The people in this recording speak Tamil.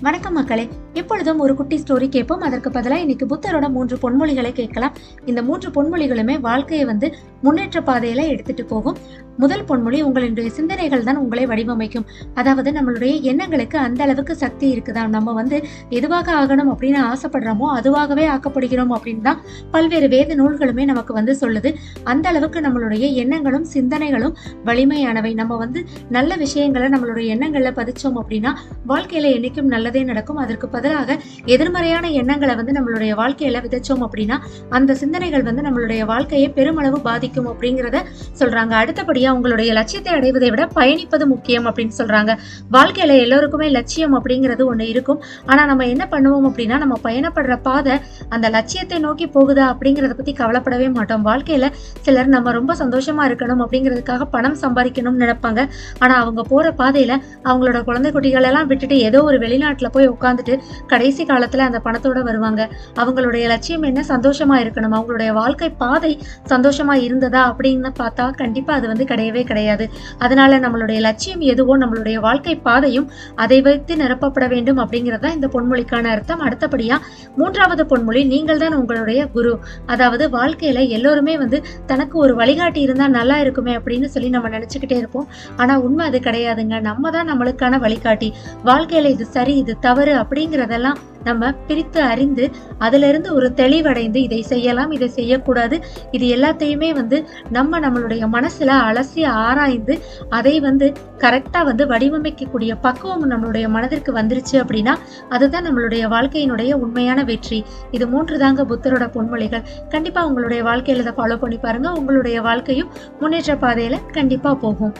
வணக்கம் மக்களே. எப்பொழுதும் ஒரு குட்டி ஸ்டோரி கேட்போம். அதற்கு பதிலாக இன்னைக்கு புத்தரோட 3 பொன்மொழிகளை கேட்கலாம். இந்த 3 பொன்மொழிகளுமே வாழ்க்கையை முன்னேற்ற பாதையில எடுத்துட்டு போகும். முதல் பொன்மொழி, உங்களுடைய சிந்தனைகள் தான் உங்களை வடிவமைக்கும். அதாவது நம்மளுடைய எண்ணங்களுக்கு அந்த அளவுக்கு சக்தி இருக்குதான். நம்ம எதுவாக ஆகணும் அப்படின்னு ஆசைப்படுறோமோ அதுவாகவே ஆக்கப்படுகிறோம் அப்படின்னு தான் பல்வேறு வேத நூல்களுமே நமக்கு சொல்லுது. அந்த அளவுக்கு நம்மளுடைய எண்ணங்களும் சிந்தனைகளும் வலிமையானவை. நம்ம நல்ல விஷயங்களை நம்மளுடைய எண்ணங்கள்ல பதிச்சோம் அப்படின்னா வாழ்க்கையில என்னைக்கும் நல்லதே நடக்கும். அதற்கு பதிலாக எதிர்மறையான எண்ணங்களை நம்மளுடைய வாழ்க்கையில விதைச்சோம் அப்படின்னா அந்த சிந்தனைகள் நம்மளுடைய வாழ்க்கையை பெருமளவு பாதிக்கும் அப்படிங்கிறத சொல்றாங்க. அடுத்தபடியா, உங்களுடைய லட்சியத்தை அடைவதை விட பயணிப்பது முக்கியம் அப்படின்னு சொல்றாங்க. வாழ்க்கையில எல்லோருக்குமே லட்சியம் அப்படிங்கிறது ஒண்ணு இருக்கும். ஆனா நம்ம என்ன பண்ணுவோம் அப்படின்னா, நம்ம பயணப்படுற பாதை அந்த லட்சியத்தை நோக்கி போகுதா அப்படிங்கறத பத்தி கவலைப்படவே மாட்டோம். வாழ்க்கையில சிலர் நம்ம ரொம்ப சந்தோஷமா இருக்கணும் அப்படிங்கிறதுக்காக பணம் சம்பாதிக்கணும்னு நினைப்பாங்க. ஆனா அவங்க போற பாதையில அவங்களோட குழந்தை குட்டிகள் எல்லாம் விட்டுட்டு ஏதோ ஒரு வெளிநாட்டுல போய் உட்காந்துட்டு கடைசி காலத்துல அந்த பணத்தோட வருவாங்க. அவங்களுடைய லட்சியம் என்ன? சந்தோஷமா இருக்கணும். அவங்களுடைய வாழ்க்கை பாதை சந்தோஷமா இருந்ததா அப்படின்னு பார்த்தா கண்டிப்பா அது கிடையவே கிடையாது. அதனால நம்மளுடைய லட்சியம் எதுவோ நம்மளுடைய வாழ்க்கை பாதையும் அதை வைத்து நிரப்பப்பட வேண்டும் அப்படிங்கறத இந்த பொன்மொழிக்கான அர்த்தம். அடுத்தபடியா, 3வது பொன்மொழி, நீங்கள் தான் உங்களுடைய குரு. அதாவது வாழ்க்கையில எல்லோருமே தனக்கு ஒரு வழிகாட்டி இருந்தா நல்லா இருக்குமே அப்படின்னு சொல்லி நம்ம நினைச்சுக்கிட்டே இருப்போம். ஆனா உண்மை அது கிடையாதுங்க. நம்ம தான் நம்மளுக்கான வழிகாட்டி. வாழ்க்கையில இது சரி இது தவறு அப்படிங்கறதெல்லாம் நம்ம பிரித்து அறிந்து அதுல இருந்து ஒரு தெளிவடைந்து இதை செய்யலாம் இதை செய்யக்கூடாது இது எல்லாத்தையுமே நம்மளுடைய மனசுல அலசி ஆராய்ந்து அதை கரெக்டா வடிவமைக்கக்கூடிய பக்குவம் நம்மளுடைய மனதிற்கு வந்துருச்சு அப்படின்னா அதுதான் நம்மளுடைய வாழ்க்கையினுடைய உண்மையான வெற்றி. இது 3 தாங்க புத்தரோட பொன்மொழிகள். கண்டிப்பா உங்களுடைய வாழ்க்கையில இதை ஃபாலோ பண்ணி பாருங்க. உங்களுடைய வாழ்க்கையும் முன்னேற்ற பாதையில கண்டிப்பா போகும்.